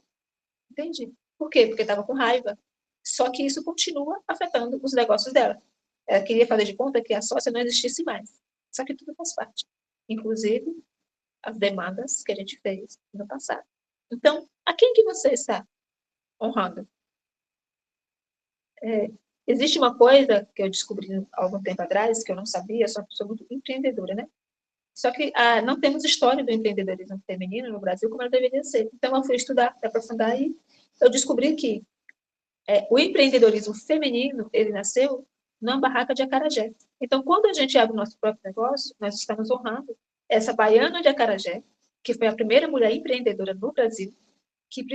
Entendi. Por quê? Porque estava com raiva. Só que isso continua afetando os negócios dela. Ela queria fazer de conta que a sócia não existisse mais. Só que tudo faz parte. Inclusive, as demandas que a gente fez no passado. Então, a quem que você está honrando? Existe uma coisa que eu descobri há algum tempo atrás, que eu não sabia, sou uma pessoa muito empreendedora, né? Só que não temos história do empreendedorismo feminino no Brasil como ela deveria ser. Então, eu fui estudar, aprofundar, e eu descobri que o empreendedorismo feminino, ele nasceu numa barraca de acarajé. Então, quando a gente abre o nosso próprio negócio, nós estamos honrando essa baiana de acarajé, que foi a primeira mulher empreendedora no Brasil, que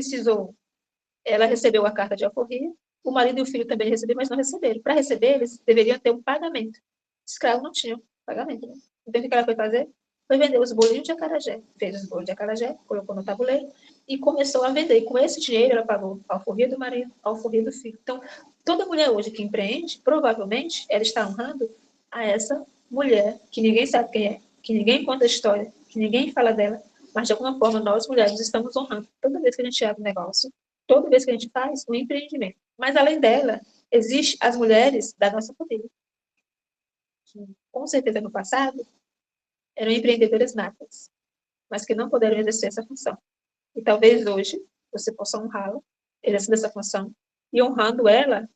ela recebeu a carta de alforria, O marido e o filho também receberam, mas não receberam. Para receber, eles deveriam ter um pagamento. Escravo não tinha pagamento, né? Então, o que ela foi fazer? Foi vender os bolinhos de acarajé. Fez os bolos de acarajé, colocou no tabuleiro e começou a vender. E com esse dinheiro, ela pagou a alforria do marido, a alforria do filho. Então, toda mulher hoje que empreende, provavelmente, ela está honrando a essa mulher, que ninguém sabe quem é, que ninguém conta a história, que ninguém fala dela, mas de alguma forma nós mulheres estamos honrando. Toda vez que a gente abre um negócio, toda vez que a gente faz um empreendimento. Mas além dela, existem as mulheres da nossa família, que com certeza no passado eram empreendedoras natas, mas que não puderam exercer essa função. E talvez hoje você possa honrá-la, exercendo essa função, e honrando ela,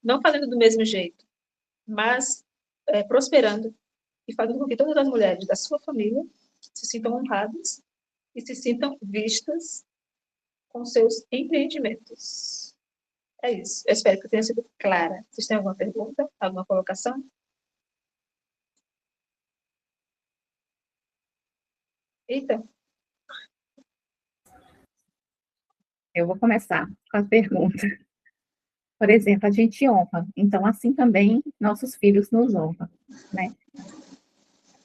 não fazendo do mesmo jeito, mas prosperando e fazendo com que todas as mulheres da sua família se sintam honradas e se sintam vistas com seus empreendimentos. É isso. Eu espero que eu tenha sido clara. Vocês têm alguma pergunta? Alguma colocação? Eita. Eu vou começar com as perguntas. Por exemplo, a gente honra, então assim também nossos filhos nos honram, né?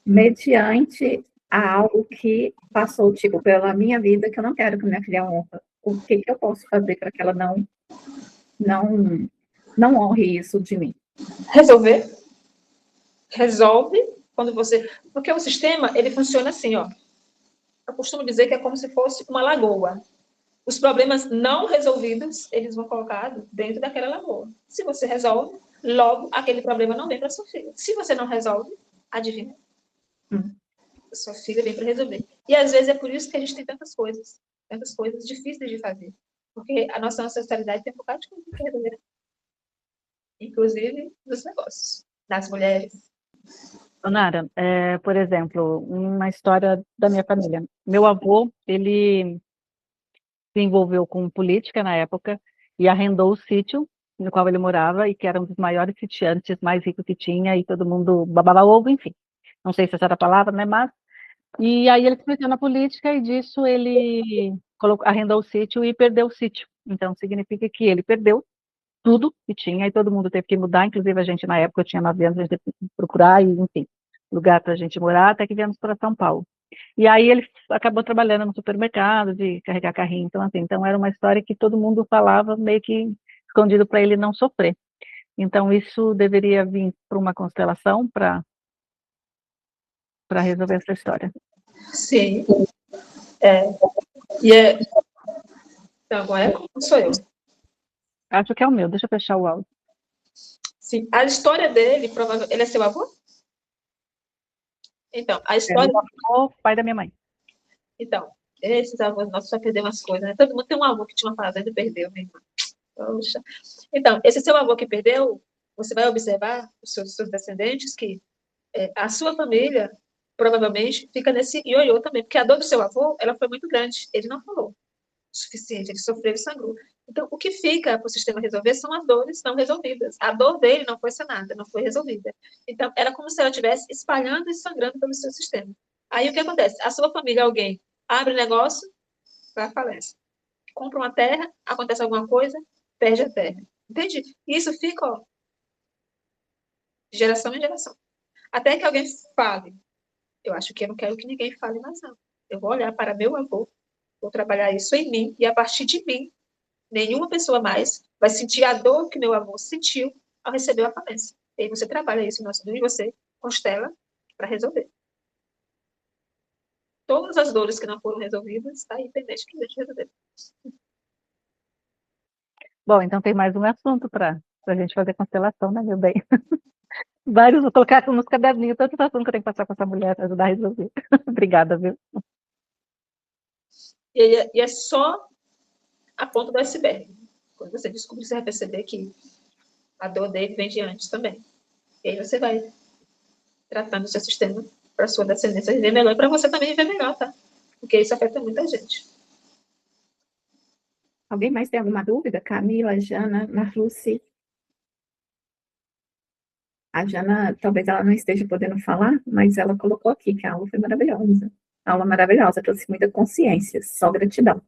Mediante a algo que passou, tipo, pela minha vida, que eu não quero que minha filha honra. O que que eu posso fazer para que ela não honre isso de mim? Resolver. Resolve quando você... Porque o sistema, ele funciona assim, ó. Eu costumo dizer que é como se fosse uma lagoa. Os problemas não resolvidos, eles vão colocar dentro daquela lagoa. Se você resolve, logo aquele problema não vem para sua filha. Se você não resolve, adivinha? Sua filha vem para resolver. E às vezes é por isso que a gente tem tantas coisas difíceis de fazer. Porque a nossa ancestralidade tem um bocado de coisa para resolver. Inclusive nos negócios, das mulheres. Nara, por exemplo, uma história da minha família. Meu avô, ele se envolveu com política na época e arrendou o sítio no qual ele morava e que era um dos maiores sitiantes, mais ricos que tinha, e todo mundo babava ovo, enfim. Não sei se essa era a palavra, né, mas... E aí ele se meteu na política e disso ele arrendou o sítio e perdeu o sítio. Então significa que ele perdeu tudo que tinha e todo mundo teve que mudar, inclusive a gente na época, eu tinha 9 anos, a gente teve que procurar, e, enfim, lugar para a gente morar, até que viemos para São Paulo. E aí ele acabou trabalhando no supermercado, de carregar carrinho, então assim, então era uma história que todo mundo falava meio que escondido para ele não sofrer. Então isso deveria vir para uma constelação para resolver essa história. Sim. Então, agora sou eu. Acho que é o meu, deixa eu fechar o áudio. Sim, a história dele, provavelmente... Ele é seu avô? Então, a história... O pai da minha mãe. Então, esses avós nossos só perderam umas coisas, né? Todo mundo tem um avô que tinha uma fazenda e perdeu, minha irmã. Poxa. Então, esse seu avô que perdeu, você vai observar, os seus descendentes, que a sua família provavelmente fica nesse ioiô também, porque a dor do seu avô, ela foi muito grande. Ele não falou o suficiente, ele sofreu e sangrou. Então, o que fica para o sistema resolver são as dores não resolvidas. A dor dele não foi sanada, não foi resolvida. Então, era como se ela estivesse espalhando e sangrando pelo seu sistema. Aí, o que acontece? A sua família, alguém abre negócio, vai à falência. Compra uma terra, acontece alguma coisa, perde a terra. Entende? E isso fica, ó, de geração em geração. Até que alguém fale. Eu acho que eu não quero que ninguém fale mais, não. Eu vou olhar para meu avô, vou trabalhar isso em mim, e a partir de mim, nenhuma pessoa mais vai sentir a dor que meu avô sentiu ao receber a falência. E aí você trabalha isso em e você constela para resolver. Todas as dores que não foram resolvidas, está aí pendente que a gente resolver. Bom, então tem mais um assunto para a gente fazer constelação, né, meu bem? Vários, vou colocar nos caderninhos, tantos assuntos que eu tenho que passar com essa mulher para ajudar a resolver. Obrigada, viu? E é só a ponta do iceberg. Quando você descobrir, você vai perceber que a dor dele vem de antes também. E aí você vai tratando o seu sistema para sua descendência viver melhor e para você também viver melhor, tá? Porque isso afeta muita gente. Alguém mais tem alguma dúvida? Camila, Jana, Marluce? A Jana, talvez ela não esteja podendo falar, mas ela colocou aqui que a aula foi maravilhosa. Aula maravilhosa, trouxe muita consciência, só gratidão.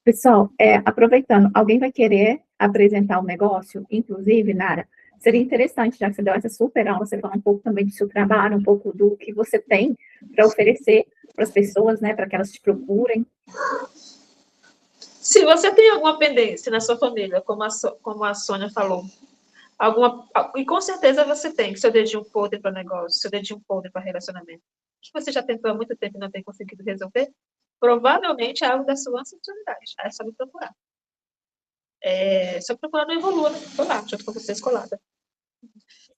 Pessoal, aproveitando, alguém vai querer apresentar o negócio, inclusive, Nara, seria interessante, já que você deu essa super aula, você falar um pouco também do seu trabalho, um pouco do que você tem para oferecer para as pessoas, né, para que elas te procurem. Se você tem alguma pendência na sua família, como a Sônia falou, e com certeza você tem, seu dedinho podre para negócio, seu dedinho podre para relacionamento, que você já tentou há muito tempo e não tem conseguido resolver, provavelmente é algo da sua ancestralidade. Aí é só me procurar. Só procurar no Evolua, né? Estou lá, junto com vocês, colada.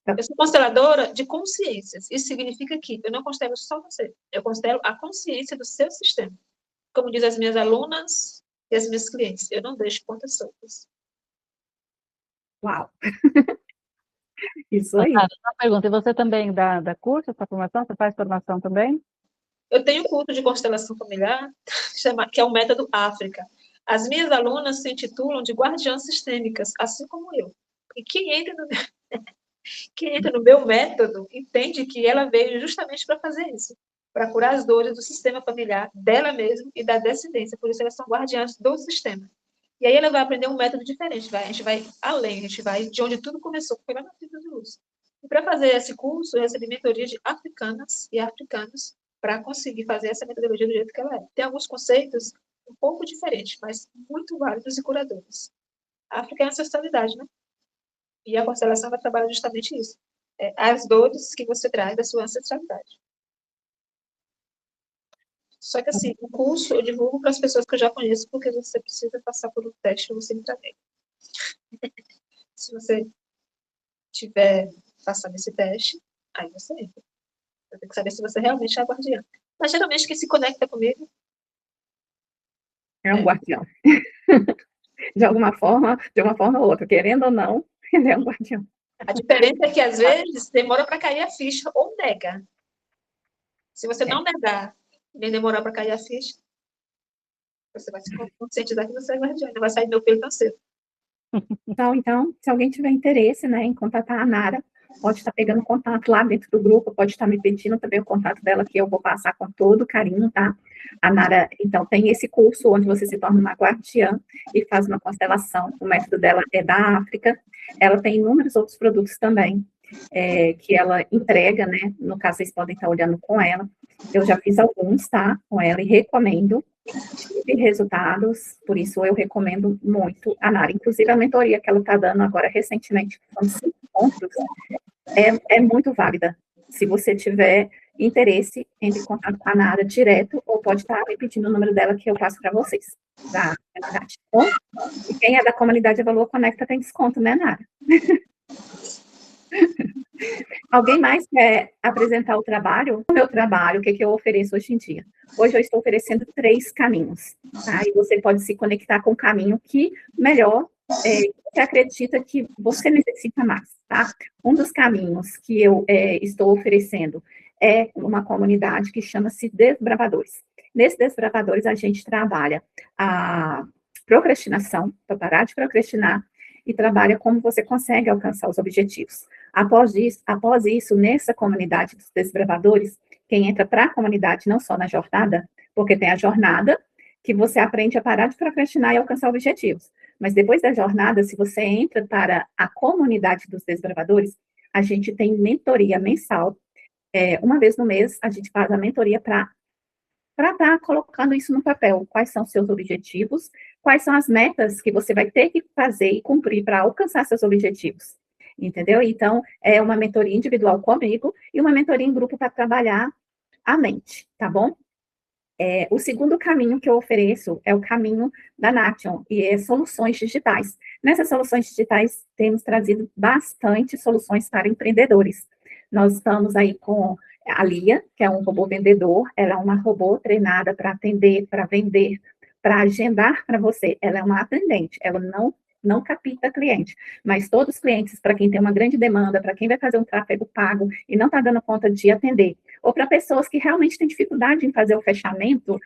Eu sou consteladora de consciências. Isso significa que eu não constelo só você, eu constelo a consciência do seu sistema. Como diz as minhas alunas e as minhas clientes, eu não deixo pontas soltas. Uau! Isso aí. Uma pergunta, e você também dá curso, essa formação? Você faz formação também? Eu tenho um curso de constelação familiar, que é o método África. As minhas alunas se intitulam de guardiãs sistêmicas, assim como eu. E quem entra no meu método entende que ela veio justamente para fazer isso, para curar as dores do sistema familiar, dela mesma e da descendência. Por isso elas são guardiãs do sistema. E aí ela vai aprender um método diferente, a gente vai além, a gente vai de onde tudo começou, que foi lá na Vida de Luz. E para fazer esse curso, eu recebi mentoria de africanas e africanos para conseguir fazer essa metodologia do jeito que ela é. Tem alguns conceitos um pouco diferentes, mas muito válidos e curadores. A África é ancestralidade, né? E a constelação vai trabalhar justamente isso. As dores que você traz da sua ancestralidade. Só que, assim, o curso eu divulgo para as pessoas que eu já conheço, porque você precisa passar por um teste para você entrar nele. Se você tiver passando esse teste, aí você entra. Você tem que saber se você realmente é a guardiã. Mas, geralmente, quem se conecta comigo é um guardião. De uma forma ou outra, querendo ou não, ele é um guardião. A diferença é que, às vezes, demora para cair a ficha ou nega. Se você não negar, nem demorar para cair a ficha, você vai se conscientizar que você é guardiã, não vai sair do meu pelo tão cedo. Então, se alguém tiver interesse, né, em contatar a Nara, pode estar pegando contato lá dentro do grupo, pode estar me pedindo também o contato dela, que eu vou passar com todo carinho, tá? A Nara, então, tem esse curso onde você se torna uma guardiã e faz uma constelação. O método dela é da África. Ela tem inúmeros outros produtos também, que ela entrega, né? No caso, vocês podem estar olhando com ela. Eu já fiz alguns, tá? Com ela e recomendo. Tive resultados, por isso eu recomendo muito a Nara. Inclusive, a mentoria que ela está dando agora recentemente, são 5 encontros, é muito válida. Se você tiver interesse, entre em contato com a Nara direto, ou pode estar repetindo o número dela que eu passo para vocês, da comunidade. Bom, e quem é da comunidade Evolua Conecta tem desconto, né, Nara? Alguém mais quer apresentar o trabalho? O meu trabalho, o que eu ofereço hoje em dia? Hoje eu estou oferecendo 3 caminhos, tá? E você pode se conectar com o caminho que melhor você acredita que você necessita mais, tá? Um dos caminhos que eu estou oferecendo é uma comunidade que chama-se Desbravadores. Nesse Desbravadores, a gente trabalha a procrastinação, para parar de procrastinar, e trabalha como você consegue alcançar os objetivos. Após isso, nessa comunidade dos desbravadores, quem entra para a comunidade, não só na jornada, porque tem a jornada, que você aprende a parar de procrastinar e alcançar objetivos. Mas depois da jornada, se você entra para a comunidade dos desbravadores, a gente tem mentoria mensal. Uma vez no mês, a gente faz a mentoria para estar colocando isso no papel. Quais são seus objetivos? Quais são as metas que você vai ter que fazer e cumprir para alcançar seus objetivos? Entendeu? Então, é uma mentoria individual comigo e uma mentoria em grupo para trabalhar a mente, tá bom? O segundo caminho que eu ofereço é o caminho da Nation, e é soluções digitais. Nessas soluções digitais, temos trazido bastante soluções para empreendedores. Nós estamos aí com a Lia, que é um robô vendedor, ela é uma robô treinada para atender, para vender, para agendar para você. Ela é uma atendente, ela não capta cliente, mas todos os clientes, para quem tem uma grande demanda, para quem vai fazer um tráfego pago e não está dando conta de atender, ou para pessoas que realmente têm dificuldade em fazer o fechamento,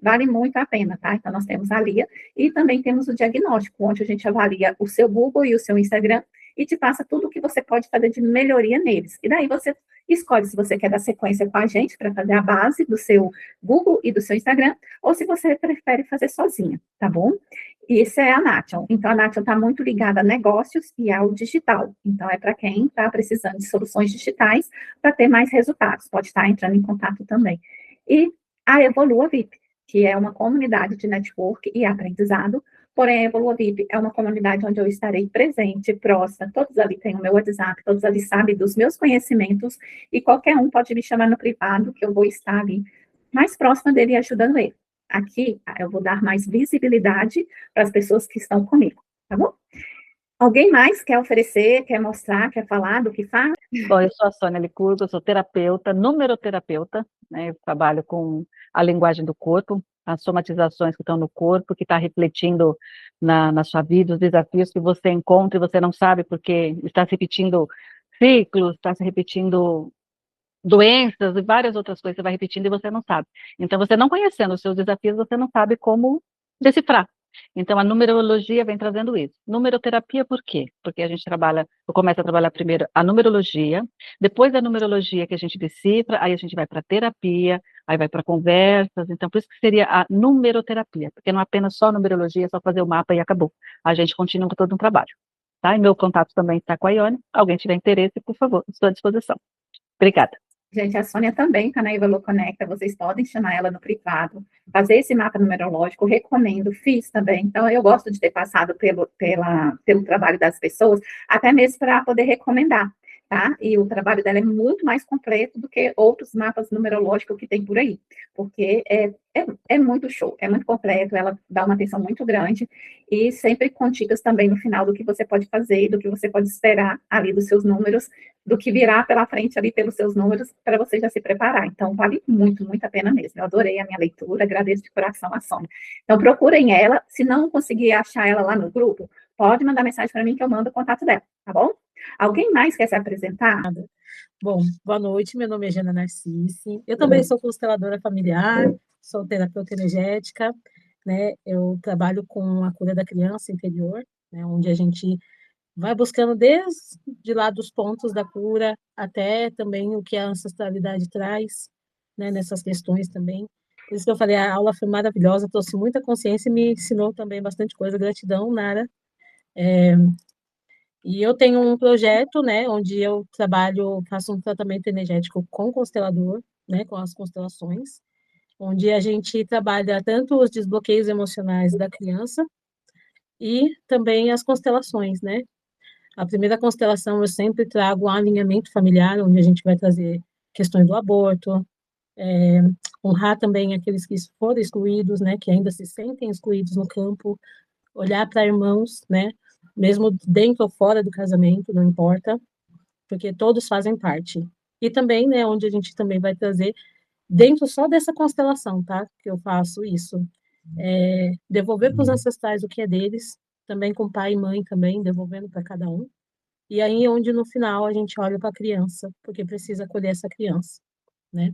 vale muito a pena, tá? Então, nós temos a Lia e também temos o diagnóstico, onde a gente avalia o seu Google e o seu Instagram e te passa tudo o que você pode fazer de melhoria neles. E daí você escolhe se você quer dar sequência com a gente para fazer a base do seu Google e do seu Instagram, ou se você prefere fazer sozinha, tá bom? Isso é a Nation. Então, a Nation está muito ligada a negócios e ao digital. Então, é para quem está precisando de soluções digitais para ter mais resultados. Pode estar entrando em contato também. E a Evolua VIP, que é uma comunidade de network e aprendizado. Porém, a Evolua VIP é uma comunidade onde eu estarei presente, próxima. Todos ali têm o meu WhatsApp, todos ali sabem dos meus conhecimentos. E qualquer um pode me chamar no privado, que eu vou estar ali mais próxima dele e ajudando ele. Aqui, eu vou dar mais visibilidade para as pessoas que estão comigo, tá bom? Alguém mais quer oferecer, quer mostrar, quer falar do que faz? Bom, eu sou a Sônia Licurgo, eu sou terapeuta, numeroterapeuta, né? Eu trabalho com a linguagem do corpo, as somatizações que estão no corpo, que está refletindo na sua vida, os desafios que você encontra e você não sabe porque está se repetindo ciclos, está se repetindo doenças e várias outras coisas você vai repetindo e você não sabe. Então, você não conhecendo os seus desafios, você não sabe como decifrar. Então, a numerologia vem trazendo isso. Numeroterapia, por quê? Porque a gente trabalha, eu começo a trabalhar primeiro a numerologia, depois da numerologia que a gente decifra, aí a gente vai para terapia, aí vai para conversas, então por isso que seria a numeroterapia, porque não é apenas só numerologia, é só fazer o mapa e acabou. A gente continua com todo um trabalho. Tá? E meu contato também está com a Ione. Alguém tiver interesse, por favor, estou à disposição. Obrigada. Gente, a Sônia também está na Evolu Conecta, vocês podem chamar ela no privado, fazer esse mapa numerológico, recomendo, fiz também, então eu gosto de ter passado pelo trabalho das pessoas, até mesmo para poder recomendar, tá? E o trabalho dela é muito mais completo do que outros mapas numerológicos que tem por aí, porque é muito show, é muito completo, ela dá uma atenção muito grande, e sempre com dicas também no final do que você pode fazer, do que você pode esperar ali dos seus números, do que virá pela frente ali pelos seus números, para você já se preparar. Então, vale muito, muito a pena mesmo. Eu adorei a minha leitura, agradeço de coração a Sônia. Então, procurem ela. Se não conseguir achar ela lá no grupo, pode mandar mensagem para mim que eu mando o contato dela, tá bom? Alguém mais quer se apresentar? Bom, boa noite, meu nome é Jana Narcisse, eu também sou consteladora familiar, sou terapeuta energética, né, eu trabalho com a cura da criança interior, né, onde a gente vai buscando desde lá dos pontos da cura até também o que a ancestralidade traz, né, nessas questões também. Por isso que eu falei, a aula foi maravilhosa, trouxe muita consciência e me ensinou também bastante coisa. Gratidão, Nara. E eu tenho um projeto, né, onde eu trabalho, faço um tratamento energético com constelador, né, com as constelações, onde a gente trabalha tanto os desbloqueios emocionais da criança e também as constelações, né? A primeira constelação eu sempre trago um alinhamento familiar, onde a gente vai trazer questões do aborto, honrar também aqueles que foram excluídos, né, que ainda se sentem excluídos no campo, olhar para irmãos, né, mesmo dentro ou fora do casamento, não importa, porque todos fazem parte. E também, né, onde a gente também vai trazer, dentro só dessa constelação, tá, que eu faço isso, devolver para os ancestrais o que é deles, também com pai e mãe também, devolvendo para cada um. E aí onde no final a gente olha para a criança, porque precisa acolher essa criança, né?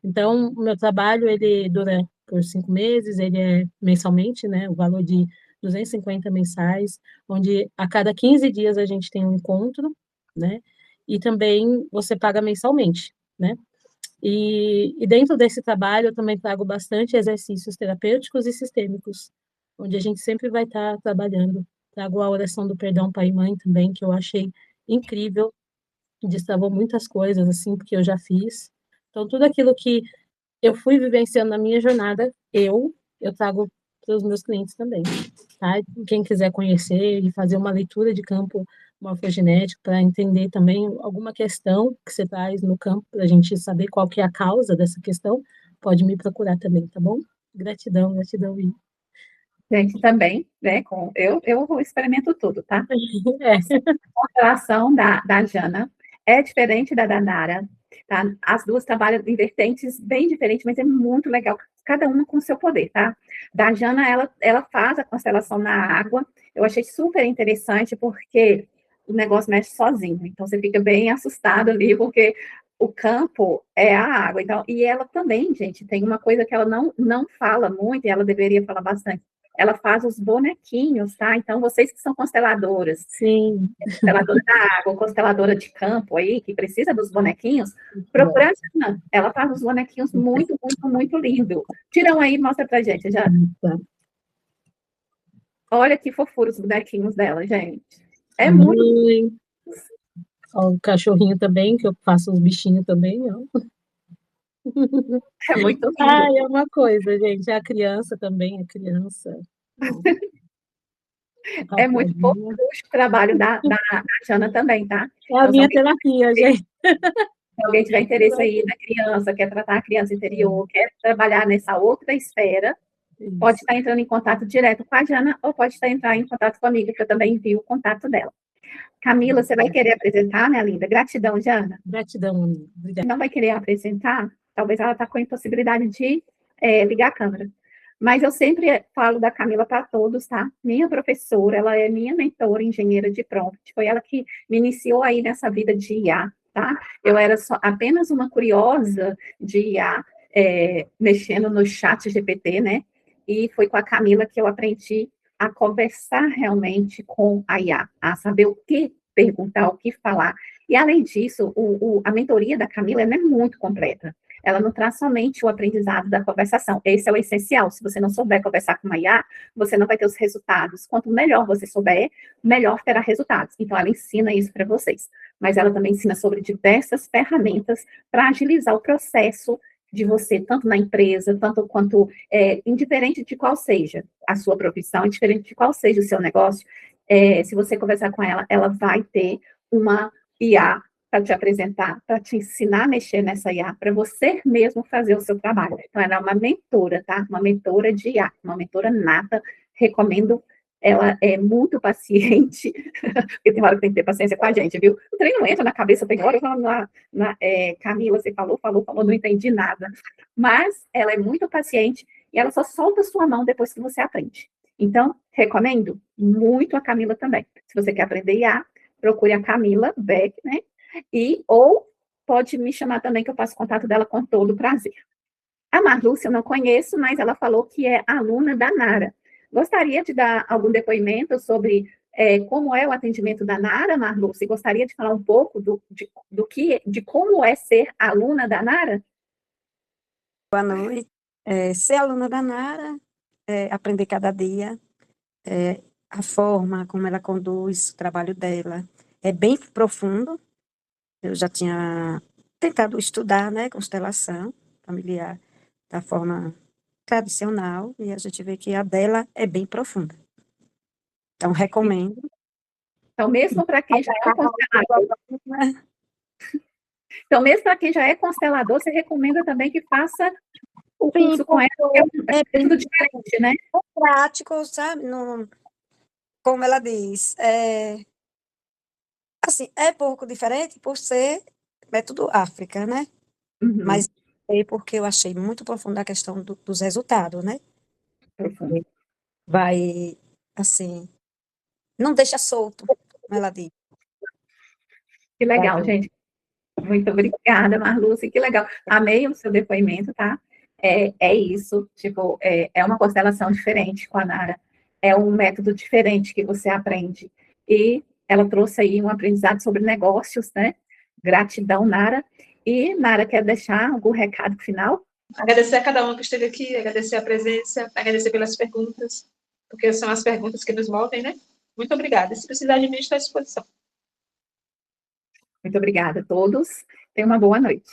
Então, o meu trabalho, ele dura por 5 meses, ele é mensalmente, né? O valor de 250 mensais, onde a cada 15 dias a gente tem um encontro, né? E também você paga mensalmente, né? E dentro desse trabalho eu também trago bastante exercícios terapêuticos e sistêmicos, onde a gente sempre vai estar trabalhando. Trago a oração do perdão pai e mãe também, que eu achei incrível, destravou muitas coisas, assim, porque eu já fiz. Então, tudo aquilo que eu fui vivenciando na minha jornada, eu trago para os meus clientes também, tá? Quem quiser conhecer e fazer uma leitura de campo morfogenético para entender também alguma questão que você traz no campo, para a gente saber qual que é a causa dessa questão, pode me procurar também, tá bom? Gratidão, gratidão, Ian. Gente, também, né, eu experimento tudo, tá? É. A relação da Jana é diferente da Nara, tá? As duas trabalham em vertentes bem diferentes, mas é muito legal, cada uma com o seu poder, tá? Da Jana, ela faz a constelação na água, eu achei super interessante, porque o negócio mexe sozinho, então você fica bem assustado ali, porque o campo é a água, então, e ela também, gente, tem uma coisa que ela não fala muito, e ela deveria falar bastante, ela faz os bonequinhos, tá? Então, vocês que são consteladoras, Sim. Consteladora da água, consteladora de campo aí, que precisa dos bonequinhos, procura a Jana. Ela faz os bonequinhos muito, muito, muito lindo. Tira um aí e mostra pra gente, já. Olha que fofura os bonequinhos dela, gente. É muito, Mãe. Ó, o cachorrinho também, que eu faço os bichinhos também, ó. é muito lindo. Ai, é uma coisa, gente. A criança também, a criança. Ó, a É muito fofo Papadinha. o trabalho da Jana também, tá? É a Então, se minha alguém, terapia, gente. se alguém tiver interesse aí na criança, quer tratar a criança interior, quer trabalhar nessa outra esfera, pode Isso. estar entrando em contato direto com a Jana ou pode estar entrando em contato comigo, que eu também envio o contato dela. Camila, você vai querer apresentar, minha linda? Gratidão, Jana. Gratidão, amiga. Obrigada. Não vai querer apresentar, talvez ela está com a impossibilidade de ligar a câmera. Mas eu sempre falo da Camila para todos, tá? Minha professora, ela é minha mentora, engenheira de prompt, foi ela que me iniciou aí nessa vida de IA, tá? Eu era apenas uma curiosa de IA, mexendo no chat GPT, né? E foi com a Camila que eu aprendi a conversar realmente com a IA, a saber o que perguntar, o que falar. E, além disso, a mentoria da Camila é muito completa. Ela não traz somente o aprendizado da conversação. Esse é o essencial. Se você não souber conversar com uma IA, você não vai ter os resultados. Quanto melhor você souber, melhor terá resultados. Então, ela ensina isso para vocês. Mas ela também ensina sobre diversas ferramentas para agilizar o processo de você, tanto na empresa, tanto quanto, indiferente de qual seja a sua profissão, indiferente de qual seja o seu negócio, se você conversar com ela, ela vai ter uma IA para te apresentar, para te ensinar a mexer nessa IA, para você mesmo fazer o seu trabalho. Então, ela é uma mentora, tá? Uma mentora de IA, uma mentora nata. Recomendo, ela é muito paciente, porque tem hora que tem que ter paciência com a gente, viu? O treino entra na cabeça, tem hora Camila, você falou, não entendi nada. Mas ela é muito paciente e ela só solta a sua mão depois que você aprende. Então, recomendo muito a Camila também. Se você quer aprender IA, procure a Camila Beck, né? Ou pode me chamar também, que eu passo contato dela com todo prazer. A Marlúcia eu não conheço, mas ela falou que é aluna da Nara. Gostaria de dar algum depoimento sobre como é o atendimento da Nara, Marlúcia? Gostaria de falar um pouco de como é ser aluna da Nara? Boa noite. Ser aluna da Nara, aprender cada dia, a forma como ela conduz o trabalho dela é bem profundo. Eu já tinha tentado estudar, né, constelação familiar da forma tradicional, e a gente vê que a dela é bem profunda. Então, recomendo. Então, mesmo para quem já é constelador, você recomenda também que faça o Sim, curso com ela, porque é é bem tudo diferente, né? prático, sabe? Como ela diz, assim, é pouco diferente por ser método África, né? Uhum, Mas é porque eu achei muito profunda a questão dos resultados, né? profundo. Vai, assim, não deixa solto, como ela diz. Que Vai, legal, gente. Muito obrigada, Marluce, que legal. Amei o seu depoimento, tá? É isso, tipo, é uma constelação diferente com a Nara. É um método diferente que você aprende. E ela trouxe aí um aprendizado sobre negócios, né? Gratidão, Nara. E, Nara, quer deixar algum recado final? Agradecer a cada um que esteve aqui, agradecer a presença, agradecer pelas perguntas, porque são as perguntas que nos movem, né? Muito obrigada. Se precisar de mim, estou à disposição. Muito obrigada a todos. Tenham uma boa noite.